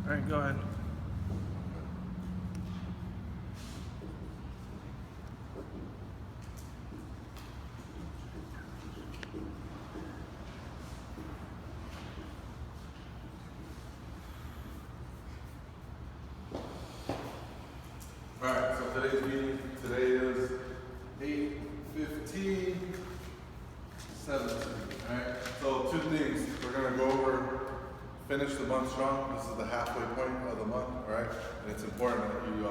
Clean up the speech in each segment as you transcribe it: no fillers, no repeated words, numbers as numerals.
All right, go ahead. All right, so today's meeting, today is 8/15/17. All right, so two things. We're gonna go over, finish the month strong. This is the halfway point of the month, all right? And it's important that you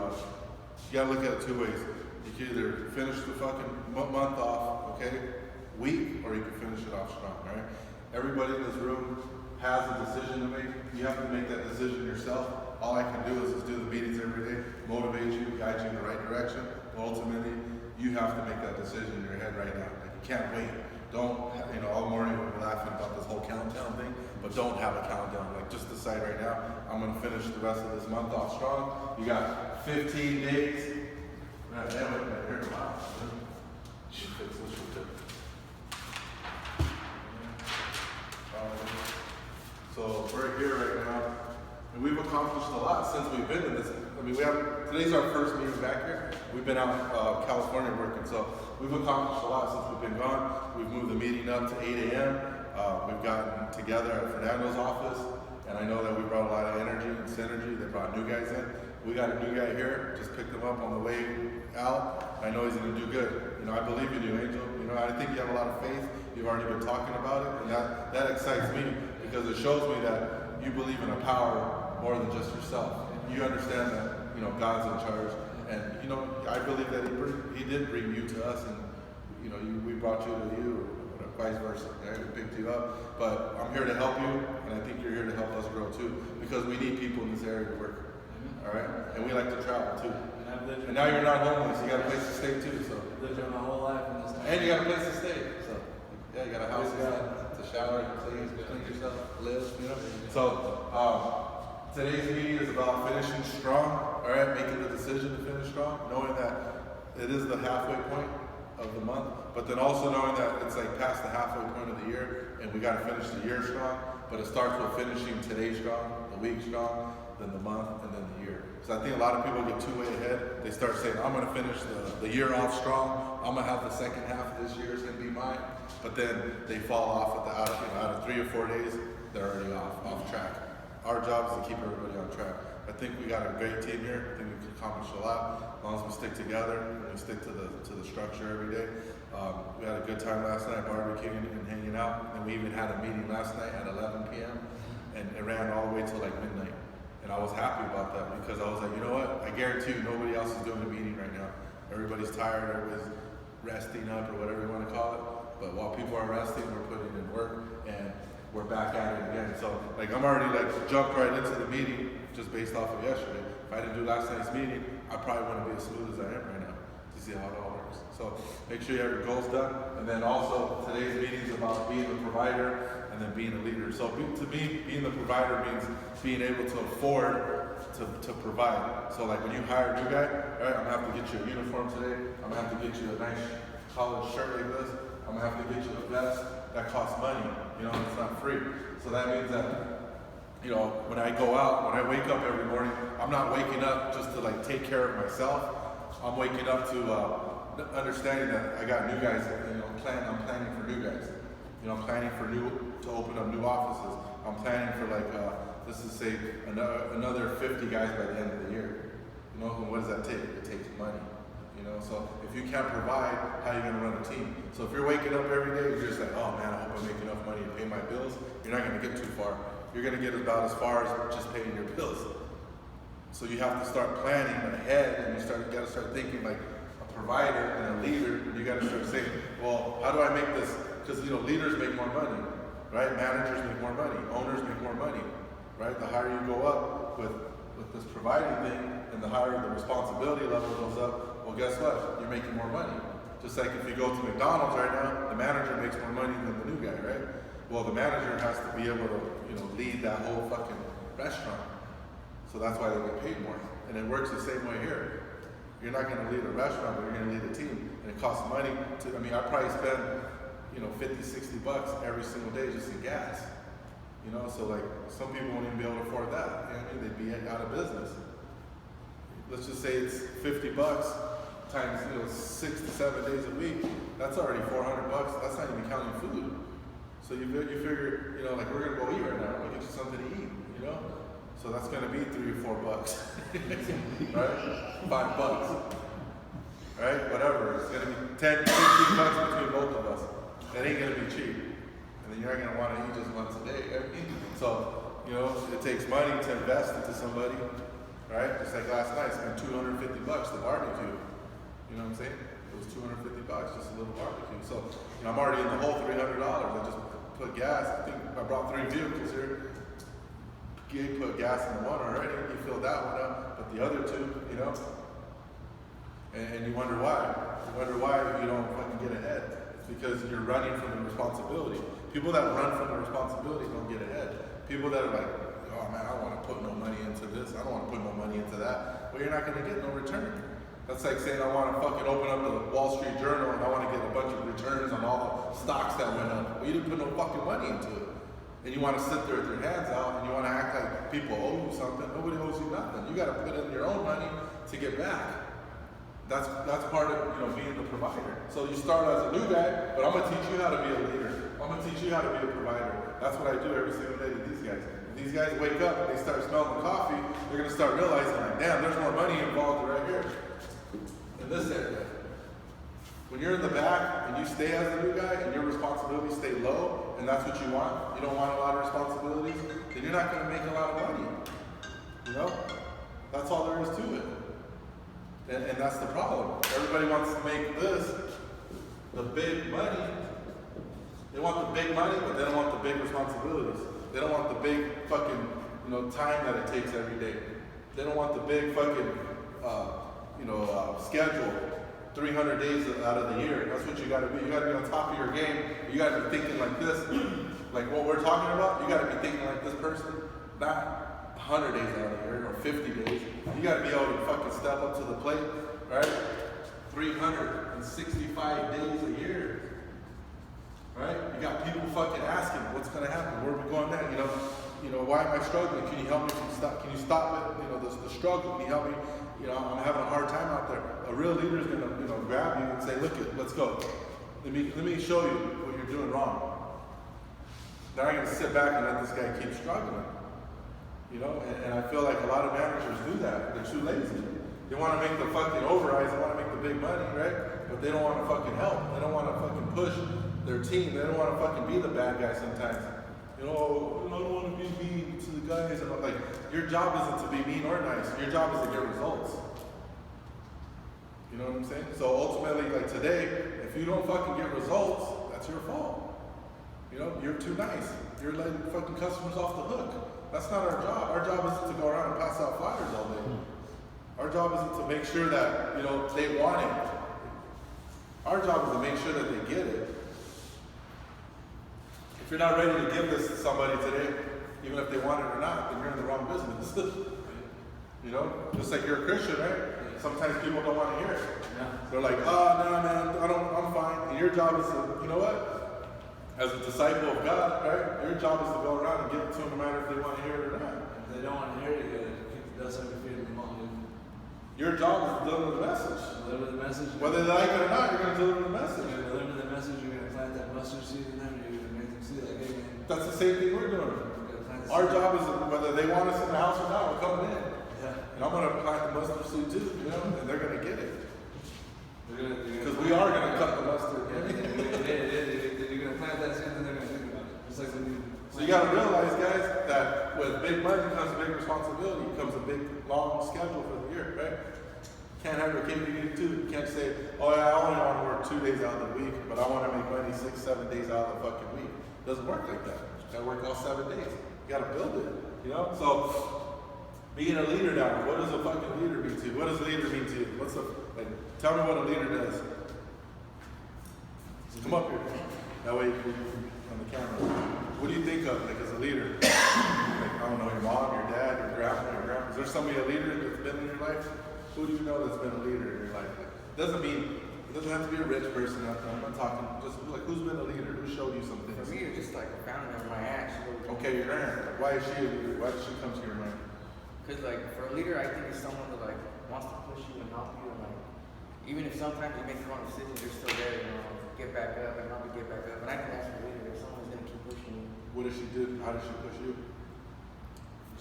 gotta look at it two ways. You can either finish the fucking month off, okay, weak, or you can finish it off strong, all right? Everybody in this room has a decision to make. You have to make that decision yourself. All I can do is just do the meetings every day, motivate you, guide you in the right direction. But ultimately, you have to make that decision in your head right now. Like, you can't wait. Don't, all morning we're laughing about this whole countdown thing, but don't have a countdown. Like, just decide right now, I'm gonna finish the rest of this month off strong. You got 15 days. Man, damn it, man, here, wow. Should fix this real quick. So we're here right now, and we've accomplished a lot since we've been in this. I mean, today's our first meeting back here. We've been out in California working, so we've accomplished a lot since we've been gone. We've moved the meeting up to 8 a.m. We've gotten together at Fernando's office, and I know that we brought a lot of energy and synergy. They brought new guys in. We got a new guy here, just picked him up on the way out. I know he's gonna do good. I believe in you, Angel. I think you have a lot of faith. You've already been talking about it, and that excites me because it shows me that you believe in a power more than just yourself. You understand that, God's in charge. And, I believe that he did bring you to us, and, we brought you to you, or vice versa. Okay? We picked you up. But I'm here to help you, and I think you're here to help us grow too, because we need people in this area to work. All right? And we like to travel too. And now you're not homeless. You got a place to stay too. So. I've lived here my whole life in this town. And you got a place to stay. So, yeah, you got a house to shower, clean yourself, live, So, today's meeting is about finishing strong, all right, making the decision to finish strong, knowing that it is the halfway point of the month, but then also knowing that it's like past the halfway point of the year, and we got to finish the year strong, but it starts with finishing today strong, the week strong, then the month, and then the year. So I think a lot of people get too way ahead. They start saying, I'm going to finish the year off strong. I'm going to have the second half of this year is going to be mine. But then they fall off at out of 3 or 4 days, they're already off track. Our job is to keep everybody on track. I think we got a great team here. I think we can accomplish a lot as long as we stick together and we stick to the structure every day. We had a good time last night, barbecuing and hanging out. And we even had a meeting last night at 11 p.m. and it ran all the way till like midnight. And I was happy about that because I was like, you know what? I guarantee you nobody else is doing a meeting right now. Everybody's tired, everybody's resting up or whatever you want to call it. But while people are resting, we're putting in work and we're back at it again. So I'm already jumped right into the meeting just based off of yesterday. If I didn't do last night's meeting, I probably wouldn't be as smooth as I am right now to see how it all works. So make sure you have your goals done. And then also today's meeting is about being the provider and then being a leader. So to me, being the provider means being able to afford to provide. So like when you hire a new guy, all right, I'm gonna have to get you a uniform today. I'm gonna have to get you a nice collared shirt like this. I'm gonna have to get you a vest that costs money. It's not free. So that means that, when I go out, when I wake up every morning, I'm not waking up just to take care of myself. I'm waking up to understanding that I got new guys. I'm planning for new guys. I'm planning to open up new offices. I'm planning for let's just say another 50 guys by the end of the year. And what does that take? It takes money. So if you can't provide, how are you going to run a team? So if you're waking up every day, you're just like, oh man, I hope I make enough money to pay my bills. You're not going to get too far. You're going to get about as far as just paying your bills. So you have to start planning ahead, and you got to start thinking like a provider and a leader. And you got to start saying, well, how do I make this? Because leaders make more money, right? Managers make more money. Owners make more money, right? The higher you go up with this providing thing, and the higher the responsibility level goes up. Well, guess what? You're making more money. Just like if you go to McDonald's right now, the manager makes more money than the new guy, right? Well, the manager has to be able to, lead that whole fucking restaurant. So that's why they get paid more. And it works the same way here. You're not going to lead a restaurant, but you're going to lead a team. And it costs money I probably spend, 50, 60 bucks every single day just in gas. You know, so like some people won't even be able to afford that. You know what I mean? They'd be out of business. Let's just say it's $50 times 6 to 7 days a week. That's already $400. That's not even counting food. So you figure, like we're gonna go eat right now. We'll get you something to eat. So that's gonna be $3 or $4, right? $5, right? Whatever. It's gonna be $10, $15 between both of us. That ain't gonna be cheap. And then you're not gonna want to eat just once a day. So it takes money to invest into somebody, right? Just like last night, I spent $250 to barbecue. You know what I'm saying? It was $250, just a little barbecue. So I'm already in the whole $300. I just put gas. I think I brought 3 vehicles here. Gabe put gas in the one already. He filled that one up, but the other 2, and you wonder why. You wonder why you don't fucking get ahead. It's because you're running from the responsibility. People that run from the responsibility don't get ahead. People that are like, oh man, I don't want to put no money into this. I don't want to put no money into that. Well, you're not going to get no return. That's like saying I want to fucking open up the Wall Street Journal and I want to get a bunch of returns on all the stocks that went up. Well, you didn't put no fucking money into it. And you want to sit there with your hands out and you want to act like people owe you something. Nobody owes you nothing. You got to put in your own money to get back. That's part of being the provider. So you start as a new guy, but I'm gonna teach you how to be a leader. I'm gonna teach you how to be a provider. That's what I do every single day to these guys. When these guys wake up and they start smelling the coffee, they're gonna start realizing like, damn, there's more money involved right here in this area. When you're in the back and you stay as a new guy and your responsibilities stay low, and that's what you want, you don't want a lot of responsibilities, then you're not gonna make a lot of money. That's all there is to it. And that's the problem. Everybody wants to make this the big money. They want the big money, but they don't want the big responsibilities. They don't want the big fucking, time that it takes every day. They don't want the big fucking, schedule, 300 days out of the year. That's what you gotta be. You gotta be on top of your game. You gotta be thinking like this. Like what we're talking about, you gotta be thinking like this person. Not 100 days out of the year, or 50 days. You gotta be able to fucking step up to the plate, right? 365 days a year, right? You got people fucking asking, what's gonna happen? Where are we going next? Why am I struggling? Can you help me stop? Can you stop it? The struggle. Can you help me? I'm having a hard time out there. A real leader is gonna, grab you and say, look, let's go. Let me show you what you're doing wrong. They're not gonna sit back and let this guy keep struggling. And I feel like a lot of managers do that. They're too lazy. They want to make the fucking overrides. They want to make the big money, right? But they don't want to fucking help. They don't want to fucking push their team. They don't want to fucking be the bad guy sometimes. I don't want to be mean to the guys. And I'm like, your job isn't to be mean or nice. Your job is to get results. You know what I'm saying? So ultimately, like today, if you don't fucking get results, that's your fault. You're too nice. You're letting fucking customers off the hook. That's not our job. Our job isn't to go around and pass out flyers all day. Our job isn't to make sure that, they want it. Our job is to make sure that they get it. If you're not ready to give this to somebody today, even if they want it or not, then you're in the wrong business. Just like you're a Christian, right? Sometimes people don't want to hear it. Yeah. They're like, no, man, I'm fine. And your job is to, as a disciple of God, right? Your job is to go around and give it to them no matter if they want to hear it or not. If they don't want to hear it, it doesn't feed them on you. Your job is to deliver the message. Deliver the message. Whether they like it or not, you're going to deliver the message. You're going to deliver the message, you're going to plant that mustard seed in them, and you're going to make them see like, hey man. That's the same thing we're doing. Our job is, whether they want us in the house or not, we're coming in. Yeah. And I'm going to plant the mustard seed too, and they're going to get it. Because we are going to cut the mustard. Plant that seed and they're going to think about it. It's like so you got to realize, guys, that with big money comes big responsibility, comes a big, long schedule for the year, right? Can't have your cake and eat it too. You can't say, oh yeah, I only want to work 2 days out of the week, but I want to make money 6, 7 days out of the fucking week. It doesn't work like that. You got to work all 7 days. You got to build it, So being a leader now, what does a fucking leader mean to you? What does a leader mean to you? Tell me what a leader does. Come up here. That way on the camera. What do you think of as a leader? I don't know, your mom, your dad, your grandpa. Is there somebody, a leader that's been in your life? Who do you know that's been a leader in your life? It doesn't mean It doesn't have to be a rich person out there. I'm not talking, just like, who's been a leader? Who showed you something? For me, it's just like a family member, my aunt. Okay, your aunt. Why is she a leader? Why does she come to your mind? Because like for a leader, I think it's someone that like wants to push you and help you, and like even if sometimes you make the wrong decisions, you're still there, you know, get back up and help you get back up. And I think that's a leader. If someone's gonna keep pushing you. What does she do? How does she push you?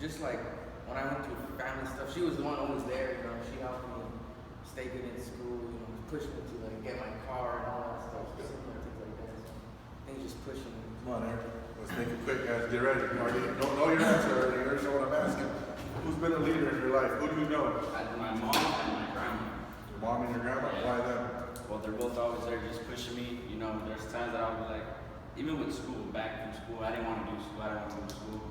Just like when I went through family stuff, she was the one always there. You know, she helped me stay good in school. You know, pushed me to like get my car and all that stuff. Similar things like that. So I think just pushing me. Come on, Eric. Let's make it quick, guys. Get ready. You already know your answer already. You already know what I'm asking. Who's been a leader in your life? Who do you know? My mom and my grandma. Your mom and your grandma? Yeah. Why them? Well, they're both always there just pushing me. You know, there's times that I'll be like, even with school, back from school, I didn't want to do school. I didn't want to go to school.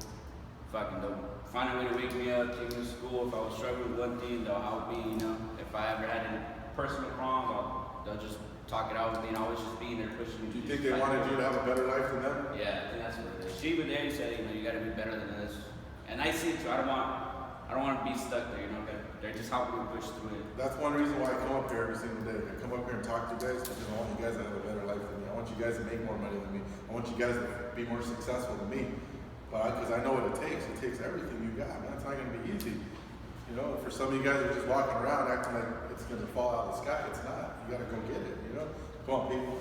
Fucking they'll find a way to wake me up, take me to school. If I was struggling with one thing, they'll help me, you know. If I ever had any personal wrong, they'll just talk it out with me and always just being there pushing me. Do you think they wanted you to have a better life than them? Yeah, I think that's what it is. She even there said, you know, you gotta be better than this. And I see it too. I don't want to be stuck there, you know. They're just helping me push through it. That's one reason why I come up here every single day. I come up here and talk to you guys because I want you guys to have a better life than me. I want you guys to make more money than me. I want you guys to be more successful than me. But because I know what it takes. It takes everything you got, man. It's not going to be easy. You know, for some of you guys who are just walking around acting like it's going to fall out of the sky, it's not. You got to go get it, you know? Come on, people.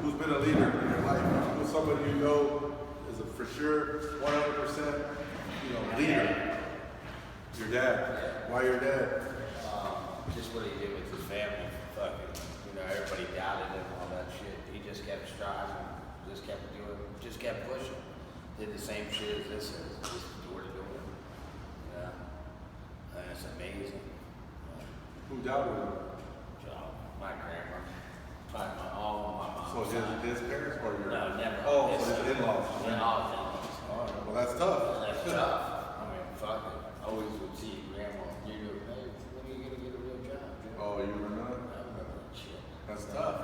Who's been a leader in your life? Who's somebody you know is a for sure 100%, you know, leader? Your dad. Why your dad? Just what he did with his family. Fucking, you know, everybody doubted him and all that shit. He just kept striving, just kept doing, just kept pushing. Did the same shit as this is. Just what he's doing. Yeah. And it's amazing. Who doubted him? So, my grandma. All my mom. So his parents or your? No, never. Oh, so his in-laws. In-laws. All right, well, that's tough. That's tough. I mean, fuck it. I always would see grandma, you know, hey, when are you gonna get a real job? You know? Oh, you remember that? I remember that shit. That's tough.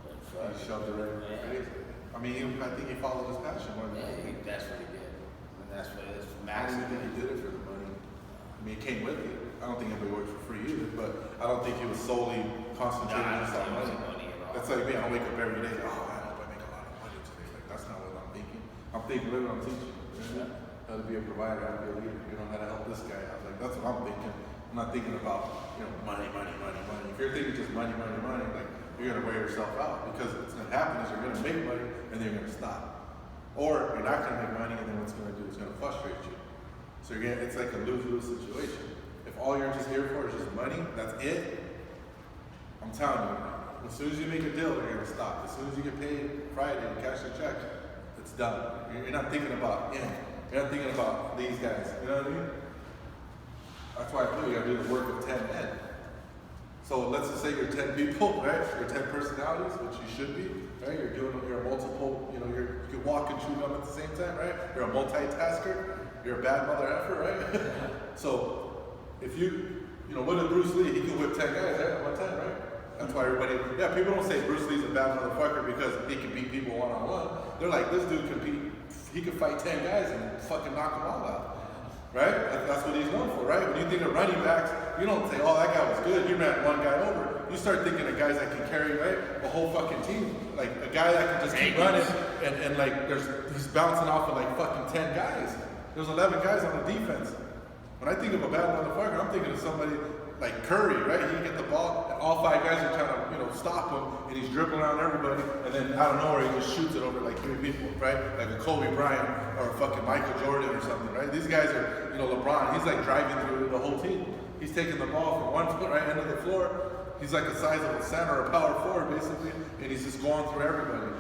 But He fuck. shoved it right in your face. I mean, I think he followed his passion more than Yeah, anything. that's what he did. And that's what it is. I don't think he did it for the money. I mean, it came with it. I don't think anybody worked for free either, but I don't think he was solely concentrating just on money. That's like me. I wake up every day, oh, I hope I make a lot of money today. Like, that's not what I'm thinking. I'm thinking, look what I'm teaching. You know? How to be a provider, how to be a leader. You know, how to help this guy out. Like, that's what I'm thinking. I'm not thinking about, you know, money. If you're thinking just money, like, you're going to wear yourself out. Because what's going to happen is you're going to make money and then you're going to stop. Or you're not going to make money and then what's going to do is going to frustrate you. So you're it's like a lose-lose situation. If all you're just here for is just money, that's it, I'm telling you, as soon as you make a deal, they're going to stop. As soon as you get paid Friday and cash your check, it's done. You're not thinking about, you're not thinking about these guys. You know what I mean? That's why I feel you got to do the work of 10 men. So let's just say you're 10 people, right? You're 10 personalities, which you should be, right? You're a multiple, you know, you can walk and chew gum at the same time, right? You're a multitasker. You're a bad mother effer, right? So if you know, what did Bruce Lee? He could whip 10 guys at one time, right? That's why everybody, people don't say Bruce Lee's a bad motherfucker because he can beat people one-on-one. They're like, this dude he could fight 10 guys and fucking knock them all out. Right? That's what he's known for, right? When you think of running backs, you don't say, oh, that guy was good, he ran one guy over. You start thinking of guys that can carry, right, a whole fucking team. Like a guy that can just keep running and like he's bouncing off of like fucking 10 guys. There's 11 guys on the defense. When I think of a bad motherfucker, I'm thinking of somebody like Curry, right? He can get the ball, and all 5 guys are trying to, you know, stop him, and he's dribbling around everybody, and then out of nowhere, he just shoots it over like 3 people, right? Like a Kobe Bryant or a fucking Michael Jordan or something, right? These guys are, you know, LeBron, he's like driving through the whole team. He's taking the ball from one foot right end of the floor. He's like the size of a center or a power forward, basically, and he's just going through everybody.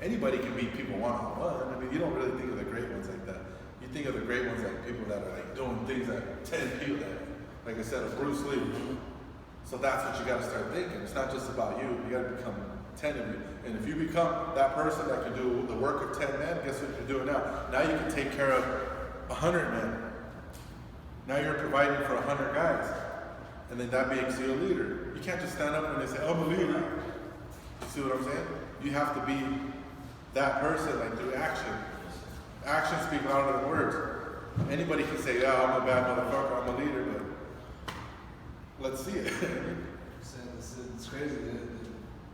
Anybody can beat people one-on-one. I mean, you don't really think of the great ones like that. You think of the great ones like people that are like doing things that 10 people that, like I said, Bruce Lee. So that's what you got to start thinking. It's not just about you. You got to become 10 of you. And if you become that person that can do the work of 10 men, guess what you're doing now? Now you can take care of 100 men. Now you're providing for 100 guys. And then that makes you a leader. You can't just stand up and they say, I'm a leader. You see what I'm saying? You have to be that person, like through action. Actions speak louder than words. Anybody can say, yeah, I'm a bad motherfucker, I'm a leader, but let's see it. It's crazy, dude.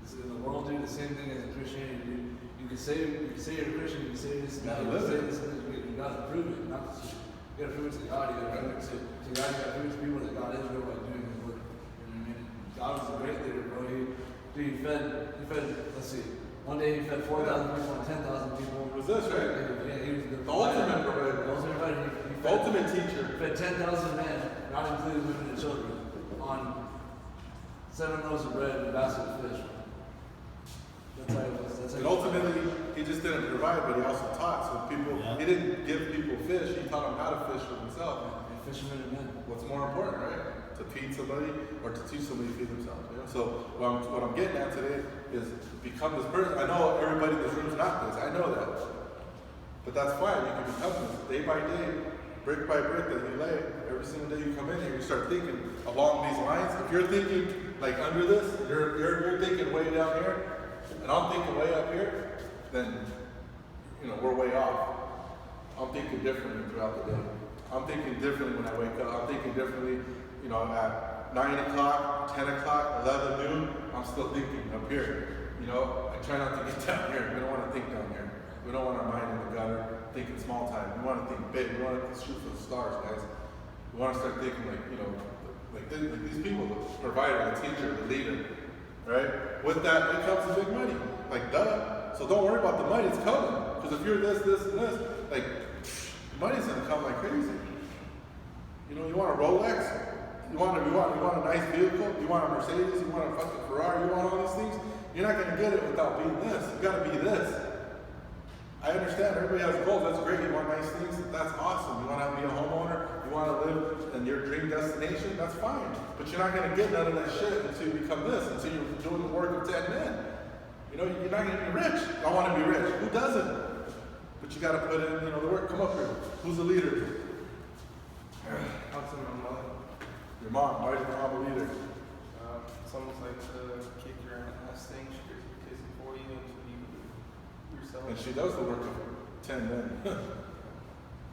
This is in the world, dude. The same thing as in Christianity, dude. You can say you're a Christian. You can say this. You gotta You live can say it. this. You gotta prove it. Not just, you gotta prove it to God. You gotta prove it to God. You gotta prove it to people that God is real by doing His work. You know what I mean? God was a great leader, bro. He fed. Let's see. One day he fed 4,000 people and 10,000 people. It was this, right? Yeah, he was the ultimate provider. The ultimate provider. He The fed, ultimate teacher. fed 10,000 men, not including women and children, on 7 loaves of bread and a basket of fish. That's how it was. That's how And ultimately, he just didn't provide, but he also taught. So people, he didn't give people fish. He taught them how to fish for themselves. Fishermen and men. What's more important, right? To feed somebody or to teach somebody to feed themselves. You know? So what I'm getting at today is become this person. I know everybody in this room is not this. I know that. But that's fine. You can become this day by day, brick by brick that you lay. Every single day you come in here, you start thinking along these lines. If you're thinking like under this, you're thinking way down here, and I'm thinking way up here, then we're way off. I'm thinking differently throughout the day. I'm thinking differently when I wake up. I'm thinking differently, at 9 o'clock, 10 o'clock, 11 noon, I'm still thinking up here. I try not to get down here. We don't want to think down here. We don't want our mind in the gutter, thinking small time. We want to think big. We want to shoot for the stars, guys. We want to start thinking like these people, the provider, the teacher, the leader, right? With that, it comes the big money. Like, duh. So don't worry about the money. It's coming. Because if you're this, and this, like, money's going to come like crazy. You want a Rolex? You want a nice vehicle? You want a Mercedes? You want a fucking Ferrari? You want all these things? You're not going to get it without being this. You got to be this. I understand everybody has goals. That's great. You want nice things. That's awesome. You want to be a homeowner. You want to live in your dream destination. That's fine. But you're not going to get none of that shit until you become this. Until you're doing the work of 10 men. You're not going to be rich. I want to be rich. Who doesn't? But you got to put in, the work. Come up here. Who's the leader? I'll tell my mother. Your mom. Why is your mom a leader? It's almost like the kick your ass thing. She gives you kissing for you until you yourself. And she does the work of 10 men.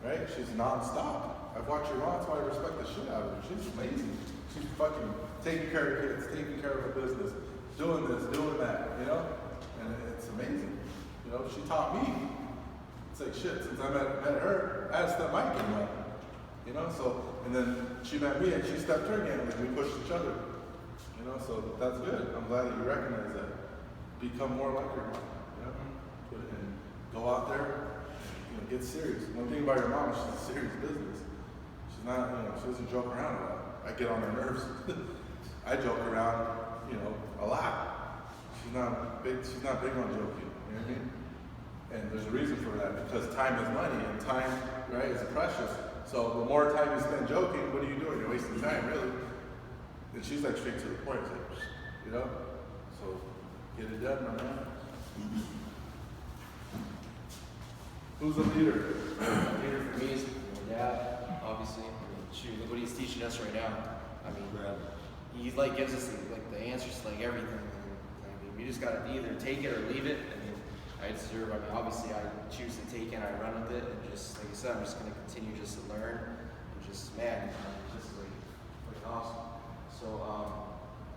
Right? She's non-stop. I've watched your mom, that's why I respect the shit out of her. She's amazing. She's fucking taking care of kids, taking care of her business, doing this, doing that, And it's amazing. She taught me. It's like shit, since I met her, I had to step my game up. So, and then she met me and she stepped her game, and we pushed each other. So that's good. I'm glad that you recognize that. Become more like her mom. Put it in. Go out there, get serious. One thing about your mom is she's a serious business. She's not, she doesn't joke around a lot. I get on her nerves. I joke around, a lot. She's not big on joking. You know what I mean? And there's a reason for that, because time is money, and time, right, is precious. So the more time you spend joking, what are you doing? You're wasting time, really. And she's like straight to the point, like, So get it done, my man. Who's the leader? Leader for me is my dad, obviously. Shoot, look what he's teaching us right now. He gives us the answers to everything. We just gotta either take it or leave it. Obviously I choose to take it, I run with it, and just like I said, I'm just gonna continue just to learn and just just awesome. So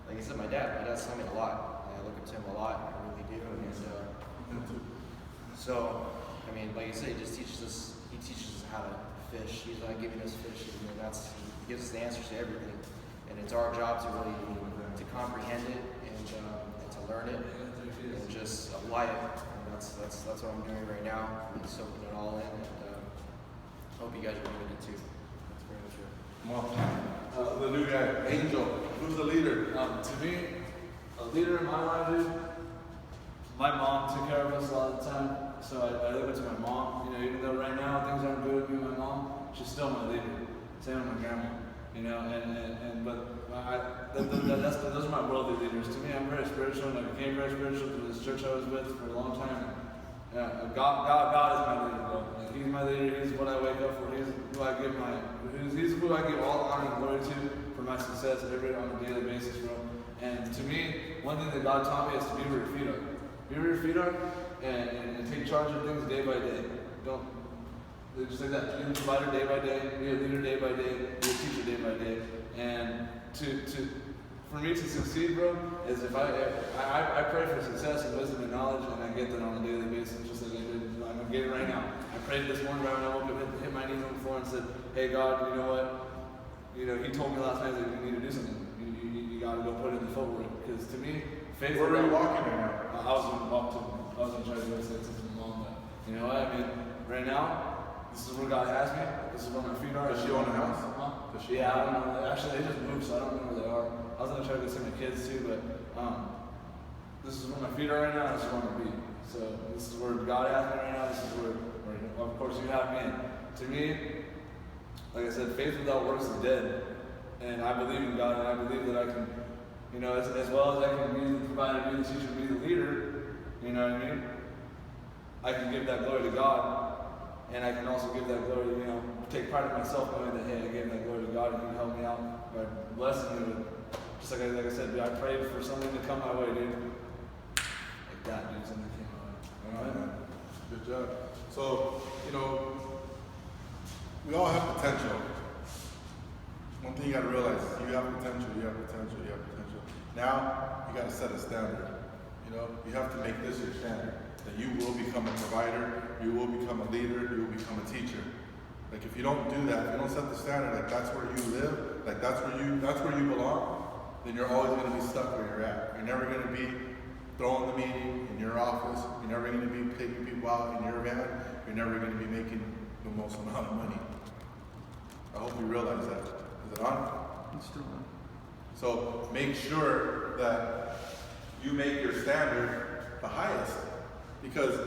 like I said, my dad's taught me a lot. I look up to him a lot, I really do. And so like I said, he teaches us how to fish. He's not giving us fish, and he gives us the answers to everything. And it's our job to really to comprehend it and to learn it and just apply it. And that's what I'm doing right now. I'm soaking it all in, and hope you guys are doing it too. That's very much it. Come on. The new guy, Angel. Who's the leader? To me, a leader in my life, dude, my mom took care of us a lot of the time. So I look up to my mom. Even though right now things aren't good with me and my mom, she's still my leader. Same with my grandma. Those are my worldly leaders. To me, I'm very spiritual, and I became very spiritual through this church I was with for a long time. God is my leader, bro. He's my leader. He's what I wake up for. He's who I give all honor and glory to for my success on a daily basis, bro. And to me, one thing that God taught me is to be where your feet are. Be where your feet are, and take charge of things day by day. Don't just like that. Be a provider day by day. Be a leader day by day. Be a teacher day by day. And to for me to succeed, bro, is if I pray for success and wisdom and knowledge, and I get that on a daily basis, just like I did. I'm gonna get it right now. I prayed this morning right when I woke up, hit my knees on the floor and said, "Hey God, you know what? You know, He told me last night that you need to do something. You gotta go put in the footwork. Because to me, faith." Where are you walking right now? I was gonna try to go say something to Mom, but you know what? I mean, right now, this is where God has me. This is where my feet are. Does she own a house? Huh? Does she? Yeah, I don't know. Actually, they just moved, so I don't know where they are. I was gonna try to go see my kids too, but this is where my feet are right now. This is where I'm gonna be. So this is where God has me right now. This is where of course, you have me. And to me, like I said, faith without works is dead. And I believe in God, and I believe that I can, you know, as well as I can be the provider, be the teacher, be the leader, you know what I mean? I can give that glory to God, and I can also give that glory, you know, take pride in myself knowing that, hey, I gave that glory to God, and He helped me out by blessing me with, just like I said, dude, I prayed for something to come my way, dude. Like that, dude, something came my way. You know what I mean? Good job. So, you know, we all have potential. One thing you gotta realize is you have potential, you have potential, you have potential. Now, you gotta set a standard. You know, you have to make this your standard. That you will become a provider, you will become a leader, you will become a teacher. Like if you don't do that, if you don't set the standard, like that's where you live, like that's where you belong, then you're always gonna be stuck where you're at. You're never gonna be throwing the meeting in your office, you're never gonna be taking people out in your van, you're never gonna be making the most amount of money. I hope you realize that. Is it on? It's still on. So make sure that you make your standard the highest, because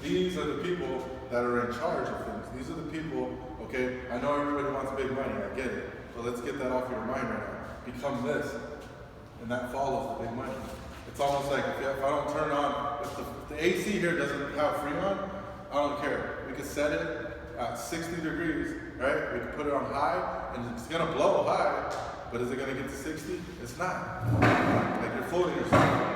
these are the people that are in charge of things. These are the people, okay, I know everybody wants big money, I get it. So let's get that off your mind right now. Become this, and that follows the big money. It's almost like if I don't turn on, if the AC here doesn't have Freon, I don't care. We could set it at 60 degrees, right? We could put it on high, and it's gonna blow high, but is it gonna get to 60? It's not. Like you're fooling yourself.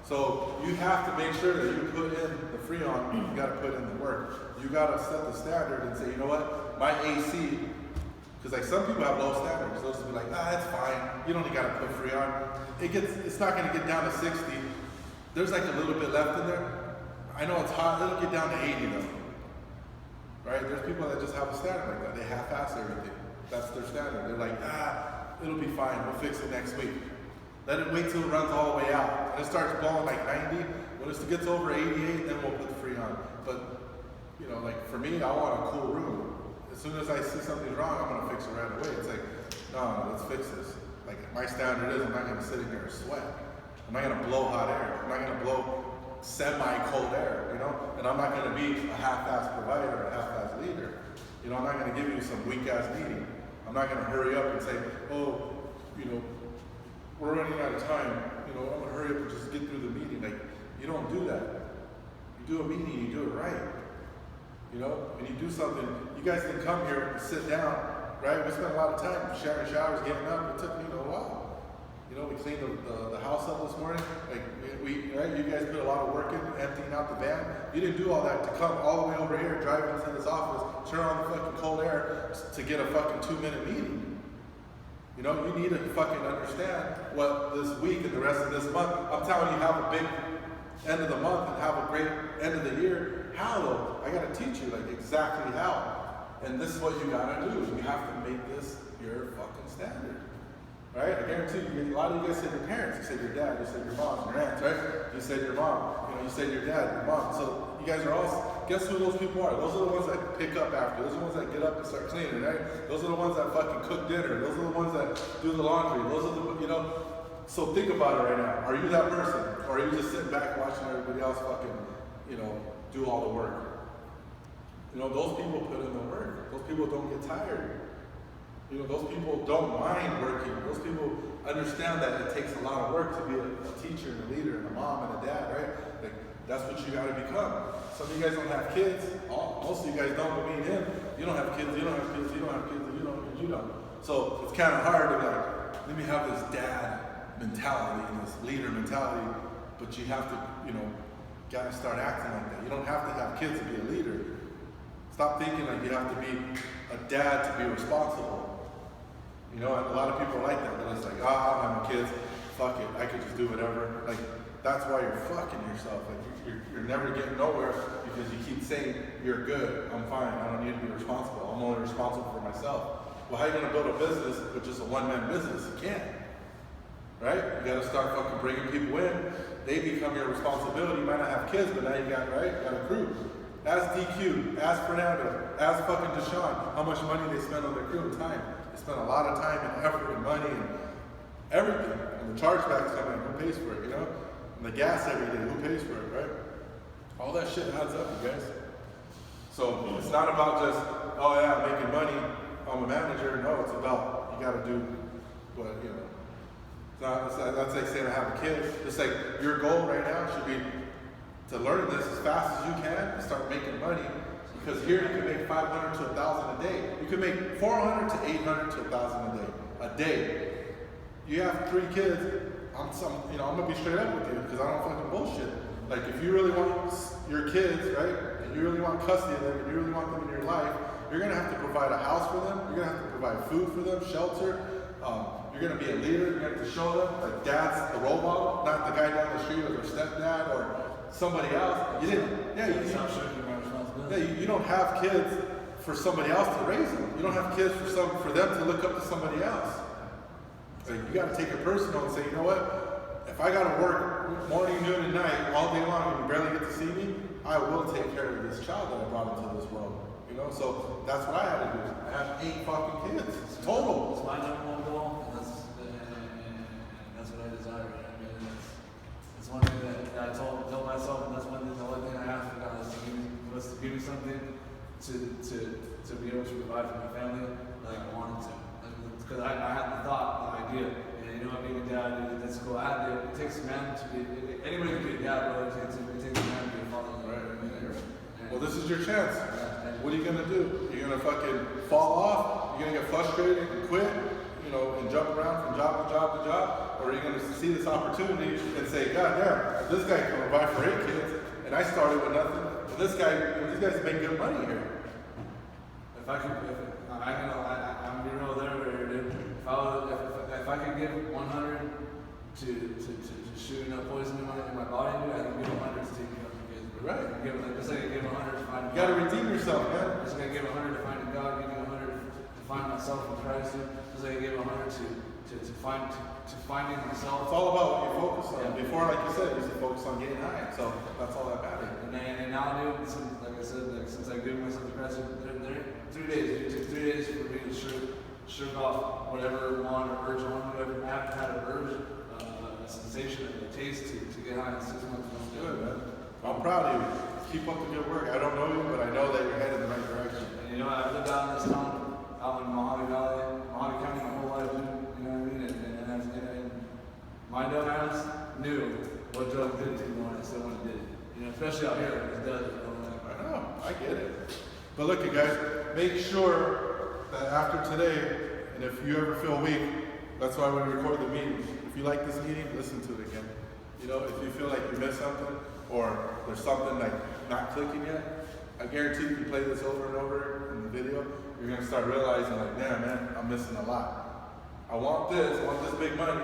So you have to make sure that you put in the Freon, you gotta put in the work. You gotta set the standard and say, you know what, my AC, because like some people have low standards. Those will be like, it's fine. You don't even gotta put Freon. It's not gonna get down to 60. There's like a little bit left in there. I know it's hot, it'll get down to 80 though. Right? There's people that just have a standard like that. They half-ass everything. That's their standard. They're like, it'll be fine. We'll fix it next week. Let it wait till it runs all the way out. And it starts blowing like 90. When it gets over 88, then we'll put the Freon. But, you know, like for me, I want a cool room. As soon as I see something's wrong, I'm gonna fix it right away. It's like, no, let's fix this. Like my standard is I'm not gonna sit in here and sweat. I'm not gonna blow hot air. I'm not gonna blow semi-cold air, you know? And I'm not gonna be a half-ass provider or a half-ass leader. You know, I'm not gonna give you some weak-ass meeting. I'm not gonna hurry up and say, oh, you know, we're running out of time. You know, I'm gonna hurry up and just get through the meeting. Like, you don't do that. You do a meeting, you do it right. You know, and you do something. You guys didn't come here and sit down, right? We spent a lot of time sharing showers, getting up. It took me a while. You know, we cleaned the house up this morning. Like right? You guys put a lot of work in emptying out the van. You didn't do all that to come all the way over here, drive into this office, turn on the fucking cold air to get a fucking 2-minute meeting. You know, you need to fucking understand what this week and the rest of this month. I'm telling you, have a big end of the month and have a great end of the year. How though? I gotta teach you like exactly how. And this is what you gotta do. You have to make this your fucking standard. Right? I guarantee you, a lot of you guys said your parents, you said your dad, you said your mom, your aunts, right? You said your mom, you know, you said your dad, your mom. So you guys are all, guess who those people are? Those are the ones that pick up after. Those are the ones that get up and start cleaning, right? Those are the ones that fucking cook dinner. Those are the ones that do the laundry. Those are the, you know. So think about it right now. Are you that person? Or are you just sitting back watching everybody else fucking, you know, do all the work? You know, those people put in the work. Those people don't get tired. You know, those people don't mind working. Those people understand that it takes a lot of work to be a teacher and a leader and a mom and a dad, right? Like, that's what you got to become. Some of you guys don't have kids. Most of you guys don't, but me and him, you don't have kids, you don't have kids, you don't have kids, and you don't. So it's kind of hard to like, let me have this dad mentality and this leader mentality, but you have to, you know, got to start acting like that. You don't have to have kids to be a leader. Stop thinking like you have to be a dad to be responsible. You know, and a lot of people are like that. They're just like, I don't have my kids. Fuck it. I could just do whatever. Like, that's why you're fucking yourself. Like, you're never getting nowhere because you keep saying, you're good. I'm fine. I don't need to be responsible. I'm only responsible for myself. Well, how are you going to build a business which is a one-man business? You can't. Right? You got to start fucking bringing people in. They become your responsibility. You might not have kids, but now you got, right? You got a crew. Ask DQ, ask Fernando, ask fucking Deshaun how much money they spend on their crew and time. They spend a lot of time and effort and money and everything. And the chargebacks come in, who pays for it, you know? And the gas every day, who pays for it, right? All that shit adds up, you guys. So it's not about just, oh yeah, I'm making money, I'm a manager. No, it's about, you gotta do what, you know. That's like saying I have a kid. It's like your goal right now should be to learn this as fast as you can and start making money. Because here you can make 500 to 1,000 a day. You can make 400 to 800 to 1,000 a day. You have 3 kids. I'm gonna be straight up with you because I don't fucking bullshit. Like if you really want your kids, right, and you really want custody of them, and you really want them in your life, you're gonna have to provide a house for them. You're gonna have to provide food for them, shelter. You're gonna be a leader. You're gonna have to show them that dad's the role model, not the guy down the street or their stepdad or somebody else. You didn't. Yeah, you don't have kids for somebody else to raise them. You don't have kids for them to look up to somebody else. Like, you got to take it personal and say, you know what? If I got to work morning, noon, and night all day long and you barely get to see me, I will take care of this child that I brought into this world. You know, so that's what I had to do. I have 8 fucking kids total. It's my number one goal, and that's what I desire. I mean, it's one thing that I told myself, and that's one thing, the only thing I asked for God was to give me something to be able to provide for my family like I wanted to. Because I had the thought, the idea, and you know what, being a dad, that's cool. It takes a man to be, anybody can be a dad, but it takes a man to be a father. Right. Well, this is your chance. What are you gonna do? You're gonna fucking fall off? You're gonna get frustrated and quit? You know, and jump around from job to job to job? Or are you gonna see this opportunity and say, God damn, this guy can provide for 8 kids, and I started with nothing. And these guys make good money here. I'm being real there, dude. If I could give 100 to shooting up poison in my body, dude, I can give 100 to taking care of my kids. Right. Just like I give 100 to find You gotta redeem yourself, man. Just like I give 100 to find God, give me 100 to find myself in Christ. Just like I give 100 to finding myself. It's all about what you focus on. Yeah. Before, like you said, you used to focus on getting high. So that's all that matters. And now, dude, like I said, since I gave myself to Christ, there 3 days. It took 3 days for me to shirk off whatever want or urge on, whatever. I haven't had an urge, a sensation, a taste to get high in 6 months. Good, man. I'm proud of you. Keep up the good work. I don't know you, but I know that you're headed in the right direction. And you know, I've lived out in this town, out in Mojave Valley, Mojave County my whole life, dude. You know what I mean? And my dumb ass knew what drugs did to me when I still went and did it. You know, especially out here, it does. I know. I get it. But look, you guys, make sure that after today, and if you ever feel weak, that's why we record the meeting. If you like this meeting, listen to it again. You know, if you feel like you missed something, or there's something like not clicking yet, I guarantee if you play this over and over in the video, you're gonna start realizing like, damn man, I'm missing a lot. I want this big money.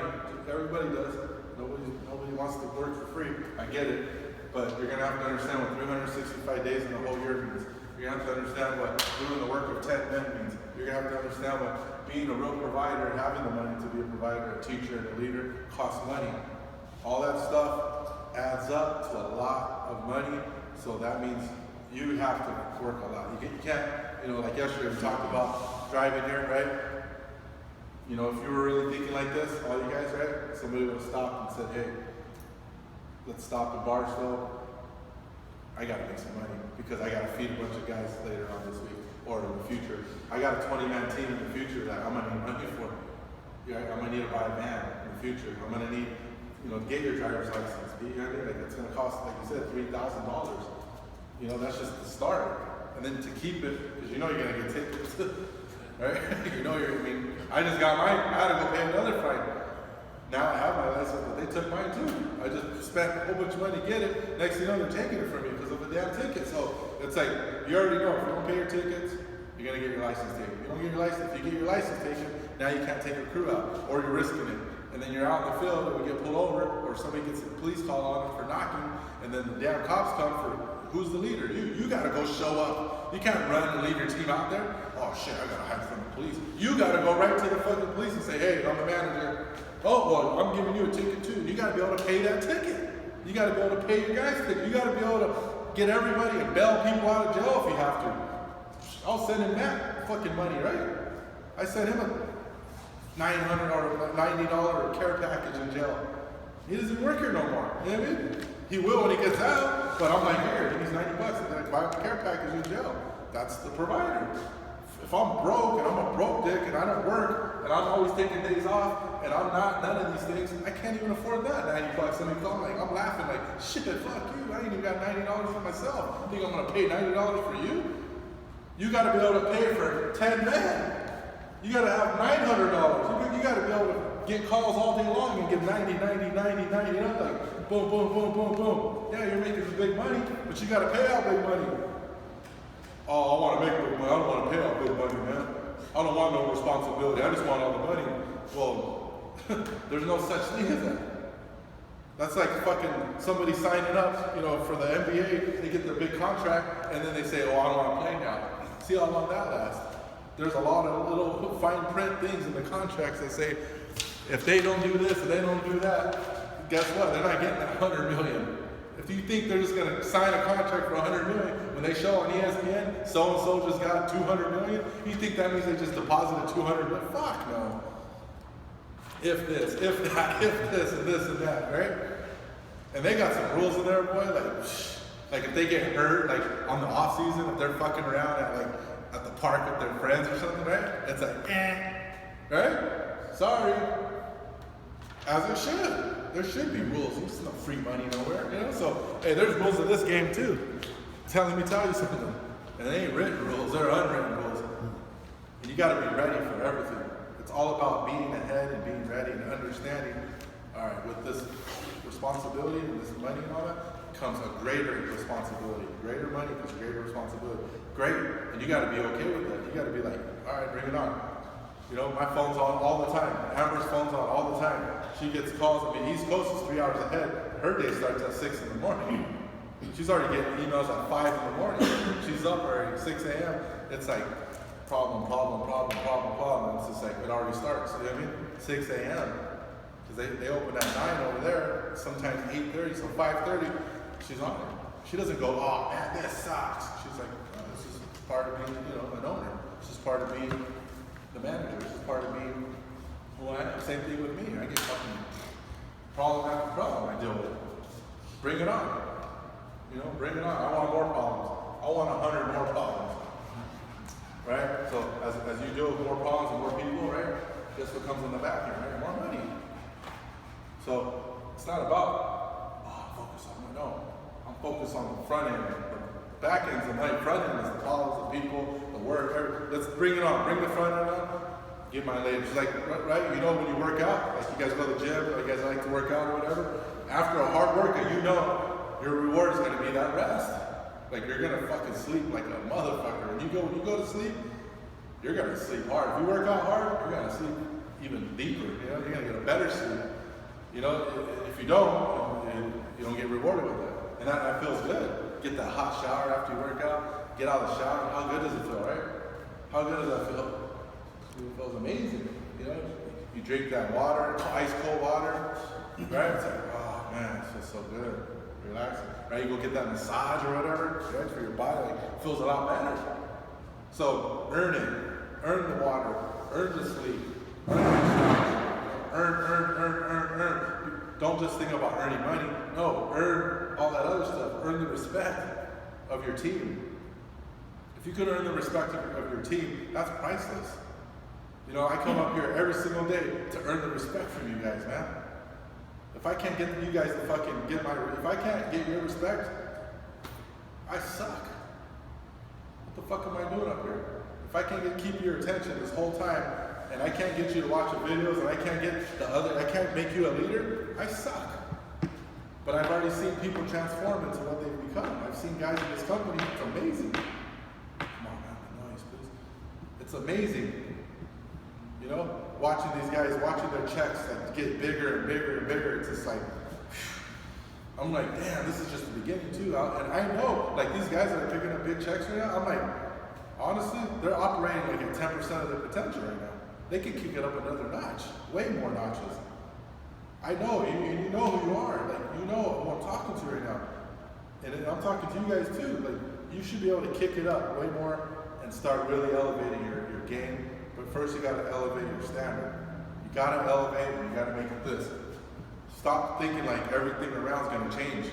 Everybody does. Nobody wants to work for free. I get it. But you're gonna have to understand what 365 days in the whole year means. You're gonna have to understand what doing the work of 10 men means. You're gonna have to understand what being a real provider and having the money to be a provider, a teacher, and a leader costs money. All that stuff adds up to a lot of money, so that means you have to work a lot. You can't, you know, like yesterday we talked about driving here, right? You know, if you were really thinking like this, all you guys, right? Somebody would have stopped and said, hey, let's stop at Barstow. I gotta make some money because I gotta feed a bunch of guys later on this week or in the future. I got a 20-man team in the future that I'm gonna need money for. Yeah, I'm gonna need to buy a van in the future. I'm gonna need, you know, get your driver's license. You know what I mean? Like it's gonna cost, like you said, $3,000. You know, that's just the start. And then to keep it, because you know you're gonna get tickets, right? You know I mean, I just got mine. I had to go pay another fine. Now I have my license, but they took mine too. I just spent a whole bunch of money to get it. Next thing you know, they're taking it from me because of a damn ticket. So it's like, you already know, if you don't pay your tickets, you're gonna get your license taken. If you don't get your license, if you get your license taken, now you can't take a crew out, or you're risking it. And then you're out in the field and we get pulled over, or somebody gets a police call on it for knocking, and then the damn cops come for who's the leader? You gotta go show up. You can't run and leave your team out there. Oh shit, I gotta hide from the police. You gotta go right to the fucking police and say, hey, I'm the manager. Oh, well, I'm giving you a ticket too. You gotta be able to pay that ticket. You gotta be able to pay your guys' ticket. You gotta be able to get everybody and bail people out of jail if you have to. I'll send him that fucking money, right? I sent him a $900 or $90 care package in jail. He doesn't work here no more. You know what I mean? He will when he gets out, but I'm like, here, give me $90 and then buy a care package in jail. That's the provider. If I'm broke and I'm a broke dick and I don't work and I'm always taking days off and I'm not none of these things, I can't even afford that $90. And I'm laughing like, shit, fuck you. I ain't even got $90 for myself. You think I'm gonna pay $90 for you? You gotta be able to pay for 10 men. You gotta have $900. You gotta be able to get calls all day long and give 90, 90, 90, 90, you know, like boom, boom, boom, boom, boom. Yeah, you're making some big money, but you gotta pay out big money. Oh, I wanna make big money. I don't wanna pay out big money, man. I don't want no responsibility. I just want all the money. Well, there's no such thing as that. That's like fucking somebody signing up, you know, for the NBA, they get their big contract, and then they say, oh, I don't wanna play now. See how long that lasts. There's a lot of little fine print things in the contracts that say, if they don't do this and they don't do that, guess what? They're not getting that $100 million. If you think they're just gonna sign a contract for $100 million, when they show on ESPN, so-and-so just got $200 million, you think that means they just deposited $200 million? Fuck no. If this, if that, if this, and this, and that, right? And they got some rules in there, boy, like if they get hurt, like on the off season, if they're fucking around at the park with their friends or something, right? It's like, right? Sorry. As it should. There should be rules. There's no free money nowhere, you know? So, hey, there's rules in this game too. Let me tell you something. And they ain't written rules, they're unwritten rules. And you gotta be ready for everything. It's all about being ahead and being ready and understanding, all right, with this responsibility and this money and all that, comes a greater responsibility. Greater money comes greater responsibility. Great, and you gotta be okay with that. You gotta be like, all right, bring it on. You know, my phone's on all the time. Amber's phone's on all the time. She gets calls. I mean, East Coast is 3 hours ahead. Her day starts at 6 in the morning. She's already getting emails at 5 in the morning. She's up already, 6 a.m. It's like problem. And it's just like, it already starts. You know what I mean? 6 a.m. Because they open at 9 over there, sometimes 8:30, so 5:30, she's on there. She doesn't go, oh man, this sucks. She's like, oh, this is part of being, you know, an owner. This is part of being the manager. This is part of being who I am. Same thing with me. I get fucking problem after problem I deal with. Bring it on. You know, bring it on. I want more problems. I want 100 more problems. Right? So as you deal with more problems and more people, right? Guess what comes in the back here, right? More money. So it's not about, oh, I'm focused on my no. I'm focused on the front end. The back end's the money. Front end is the calls, the people, the work. Let's bring it on. Bring the front end on. Get my lady. She's like, right? You know when you work out, like you guys go to the gym, or you guys like to work out or whatever. After a hard workout, you know your reward is going to be that rest. Like you're going to fucking sleep like a motherfucker. When you go to sleep, you're going to sleep hard. If you work out hard, you're going to sleep even deeper. You know, you're going to get a better sleep. You know, if you don't, you don't get rewarded with that. And that feels good. Get that hot shower after you work out. Get out of the shower. How good does it feel, right? How good does that feel? It feels amazing. You know, you drink that water, ice cold water, right? It's like, oh man, it feels so good. Relaxing. Right? You go get that massage or whatever, right? For your body, like, it feels a lot better. So earn it. Earn the water. Earn the sleep. Earn the massage. Earn. Don't just think about earning money. No, earn all that other stuff. Earn the respect of your team. If you could earn the respect of your team, that's priceless. You know, I come up here every single day to earn the respect from you guys, man. If I can't get you guys to fucking if I can't get your respect, I suck. What the fuck am I doing up here? If I can't keep your attention this whole time, and I can't get you to watch the videos, and I can't make you a leader, I suck. But I've already seen people transform into what they've become. I've seen guys in this company, it's amazing. Come on, man, the noise, please. It's amazing. You know, watching these guys, watching their checks like get bigger and bigger and bigger. It's just like, I'm like, damn, this is just the beginning too. And I know, like these guys that are picking up big checks right now, I'm like, honestly, they're operating like at 10% of their potential right now. They can kick it up another notch, way more notches. I know, you know who you are. Like, you know who I'm talking to right now. And I'm talking to you guys too. Like, you should be able to kick it up way more and start really elevating your game. But first, you got to elevate your standard. You got to elevate and you got to make it this. Stop thinking like everything around is going to change.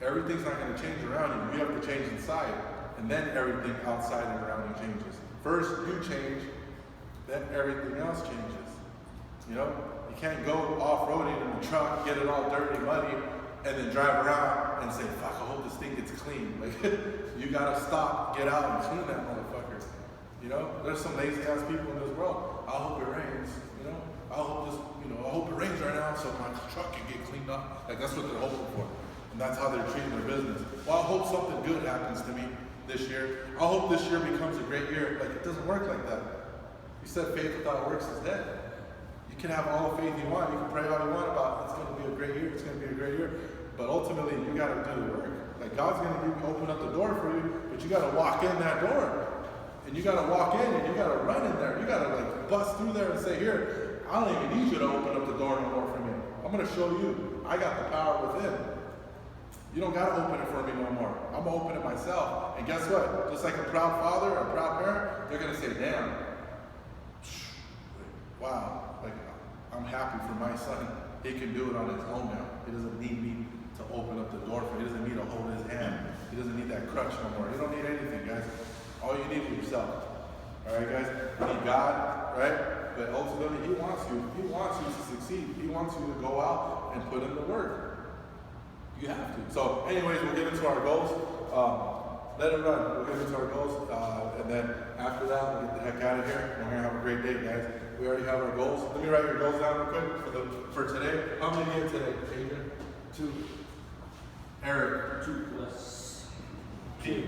Everything's not going to change around you. You have to change inside. And then everything outside and around you changes. First, you change, then everything else changes. You know? You can't go off-roading in the truck, get it all dirty, muddy, and then drive around and say, fuck, I hope this thing gets clean. Like, you gotta stop, get out, and clean that motherfucker. You know? There's some lazy-ass people in this world. I hope it rains, you know? I hope it rains right now so my truck can get cleaned up. Like, that's what they're hoping for. And that's how they're treating their business. Well, I hope something good happens to me this year. I hope this year becomes a great year. Like, it doesn't work like that. You said faith without works is dead. You can have all the faith you want. You can pray all you want about it's going to be a great year. It's going to be a great year. But ultimately, you got to do the work. Like, God's going to open up the door for you, but you got to walk in that door. And you got to walk in and you got to run in there. You got to like bust through there and say, here, I don't even need you to open up the door no more for me. I'm going to show you. I got the power within. You don't got to open it for me no more. I'm going to open it myself. And guess what? Just like a proud father or a proud parent, they're going to say, damn, wow, like I'm happy for my son. He can do it on his own now. He doesn't need me to open up the door for him. He doesn't need to hold his hand. He doesn't need that crutch no more. You don't need anything, guys. All you need is yourself. All right, guys? You need God, right? But ultimately, He wants you. He wants you to succeed. He wants you to go out and put in the work. You have to. So, anyways, we'll get into our goals. Let it run. We'll get into our goals. And then after that, we'll get the heck out of here. We're going to have a great day, guys. We already have our goals. Let me write your goals down real quick for today. How many do you get today, Adrian? 2. Eric? 2 plus. Pete?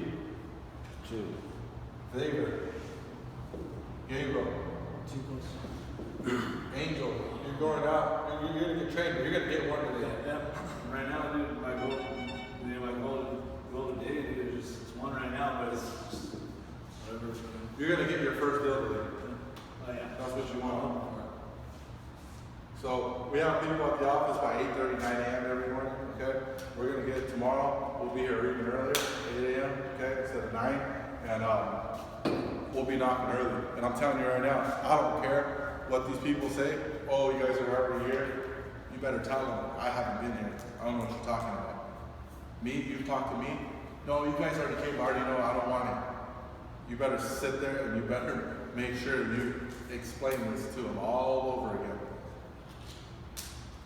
2. Xavier? Gabriel? 2 plus. Angel? You're going out. You're going to get trained. You're going to get one today. Yeah. Right now, dude, my goal today, dude, it's 1 right now, but it's just whatever. You're going to get your first deal today. Oh yeah. That's what you want. So we have people at the office by 8:30, 9 a.m. every morning, okay? We're going to get it tomorrow. We'll be here even earlier, 8 a.m., okay, instead of 9. And we'll be knocking early. And I'm telling you right now, I don't care what these people say. Oh, you guys are already here. You better tell them, I haven't been here. I don't know what you're talking about. Me? You talk to me? No, you guys already came. I already know I don't want it. You better sit there and you better make sure you explain this to them all over again.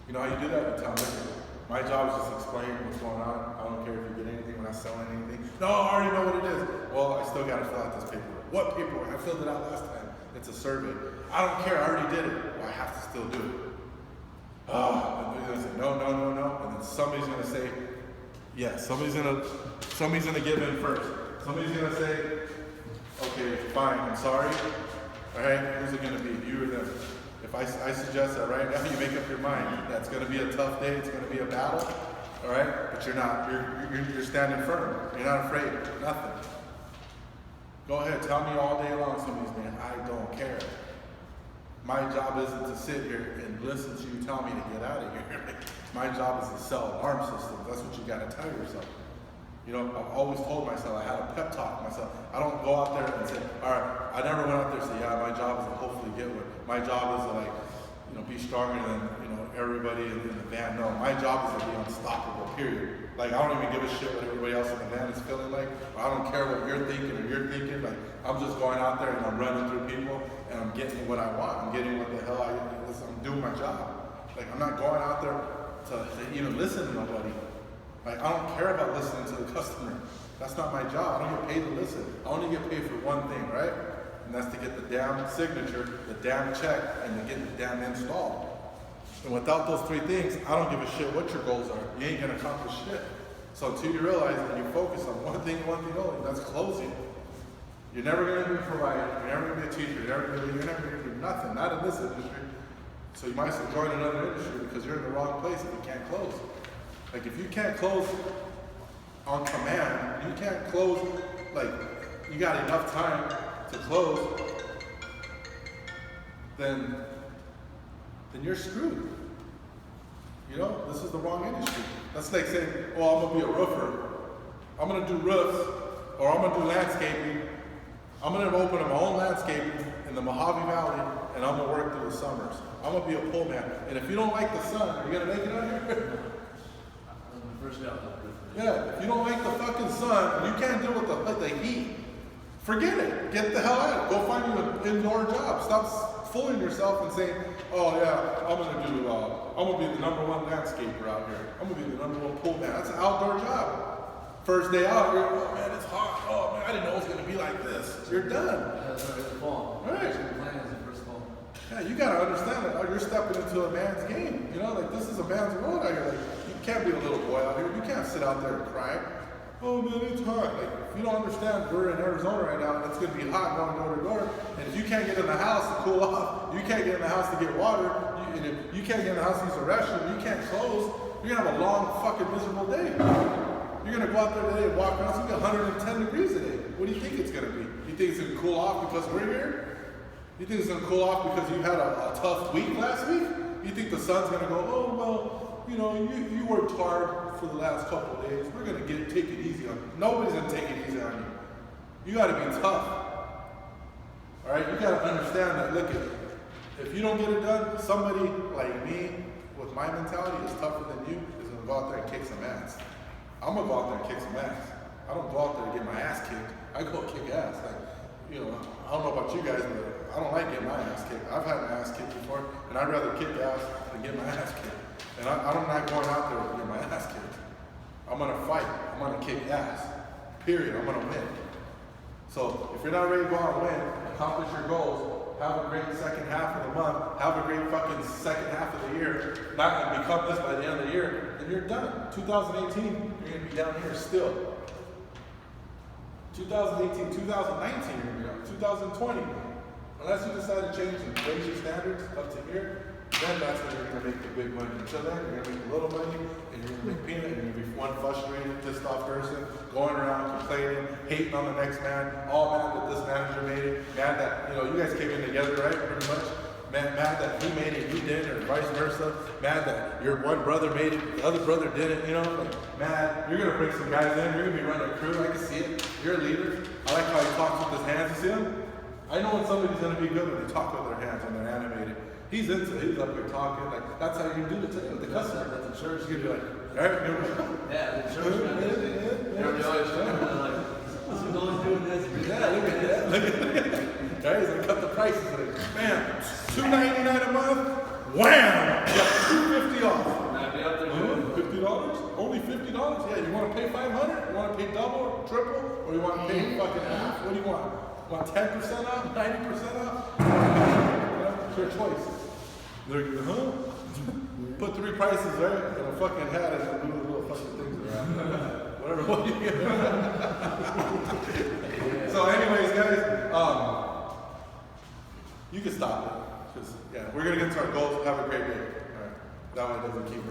You know how you do that? You tell them, my job is just to explain what's going on. I don't care if you get anything, we're not selling anything. No, I already know what it is. Well, I still got to fill out this paperwork. What paperwork? I filled it out last time. It's a survey. I don't care, I already did it. Well, I have to still do it. And they're gonna say, no. And then somebody's gonna say, yes, somebody's gonna give in first. Somebody's gonna say, okay, fine, I'm sorry. All right, who's it gonna be? You or them? If I suggest that right now, you make up your mind. That's gonna be a tough day. It's gonna be a battle. All right, but you're not. You're standing firm. You're not afraid. Nothing. Go ahead, tell me all day long, somebody's man. I don't care. My job isn't to sit here and listen to you tell me to get out of here. My job is to sell alarm systems. That's what you got to tell yourself. You know, I've always told myself, I had a pep talk myself. I don't go out there and say, all right, I never went out there and say, yeah, my job is to hopefully get one. My job is to like, you know, be stronger than, you know, everybody in the van. No, my job is to be unstoppable, period. Like, I don't even give a shit what everybody else in the van is feeling like. I don't care what you're thinking or you're thinking. Like, I'm just going out there and I'm running through people and I'm getting what I want. I'm getting what the hell I'm doing my job. Like, I'm not going out there to even listen to nobody. Like, I don't care about listening to the customer. That's not my job. I don't get paid to listen. I only get paid for one thing, right? And that's to get the damn signature, the damn check, and to get the damn install. And without those 3 things, I don't give a shit what your goals are. You ain't gonna accomplish shit. So until you realize that you focus on one thing only, that's closing. You're never going to be a provider. You're never going to be a teacher. You're never going to do nothing. Not in this industry. So you might as well join another industry because you're in the wrong place if you can't close. Like if you can't close on command, you can't close, like you got enough time to close, then you're screwed. You know, this is the wrong industry. That's like saying, oh, I'm gonna be a roofer. I'm gonna do roofs, or I'm gonna do landscaping. I'm gonna open up my own landscaping in the Mojave Valley, and I'm gonna work through the summers. I'm gonna be a pull man. And if you don't like the sun, are you gonna make it out here? Yeah, if you don't like the fucking sun, you can't deal with the heat. Forget it. Get the hell out. Go find you an indoor job. Stop fooling yourself and saying, oh yeah, I'm gonna be the number one landscaper out here. I'm gonna be the number one pool man. That's an outdoor job. First day out, you're, oh man, it's hot. Oh man, I didn't know it was gonna be like this. You're done. Fall. Right. Yeah, you gotta understand that you're stepping into a man's game. You know, like this is a man's world out here. Like you can't be a little boy out here. You can't sit out there and cry. Oh man, it's hot. Like if you don't understand, we're in Arizona right now, and it's gonna be hot going door to door. And if you can't get in the house to cool off, you can't get in the house to get water, and if you can't get in the house to use the restroom, you can't close. You're gonna have a long, fucking miserable day. You're gonna go out there today and walk around. It's gonna be 110 degrees today. What do you think it's gonna be? You think it's gonna cool off because we're here? You think it's gonna cool off because you had a tough week last week? You think the sun's gonna go, oh well, you know, you worked hard for the last couple of days. We're gonna take it easy on you. Nobody's gonna take it easy on you. You gotta be tough. All right, you gotta understand that. Look, if you don't get it done, somebody like me with my mentality is tougher than you is gonna go out there and kick some ass. I'm gonna go out there and kick some ass. I don't go out there to get my ass kicked. I go kick ass. Like, you know, I don't know about you guys, but I don't like getting my ass kicked. I've had my ass kicked before, and I'd rather kick ass than get my ass kicked. And I'm not going out there to get my ass kicked. I'm gonna fight. I'm gonna kick ass. Period. I'm gonna win. So if you're not ready to go out and win, accomplish your goals, have a great second half of the month, have a great fucking second half of the year, not gonna become this by the end of the year, then you're done. 2018, you're gonna be down here still. 2018, 2019, you're gonna be down. 2020, unless you decide to change and raise your standards up to here, then that's when you're gonna make the big money. Until then, you're gonna make a little money, and you're gonna make peanut, and you're gonna be one frustrated, pissed off person, going around complaining, hating on the next man, all mad that this manager made it, mad that, you know, you guys came in together, right, pretty much? Mad that he made it, you didn't, or vice versa. Mad that your one brother made it, the other brother didn't, you know? Like, mad, you're gonna bring some guys in, you're gonna be running a crew, I can see it. You're a leader. I like how he talks with his hands, you see him? I know when somebody's gonna be good when they talk with their hands, when they're animated. He's into it, he's up here talking, like, that's how you do it today with the customer. That's the church. You're gonna be like, all right, Yeah, the church, man. Everybody always like, who's always doing this? yeah, look at that, look at that. Right, he's gonna cut the prices, like, bam, $2.99 a month, wham, $2.50 off. I'd be out there doing $50? Only $50? Yeah, you wanna pay $500? You wanna pay double, triple, or you wanna pay fucking half? What do you want? Want 10% off, 90% off? It's your choice. They're like, huh? Put 3 prices, right? And a fucking hat and move the little fucking things around. Whatever what you get. So anyways, guys, you can stop it. Cause yeah, we're gonna get to our goals. Have a great day. All right. That way it doesn't keep running.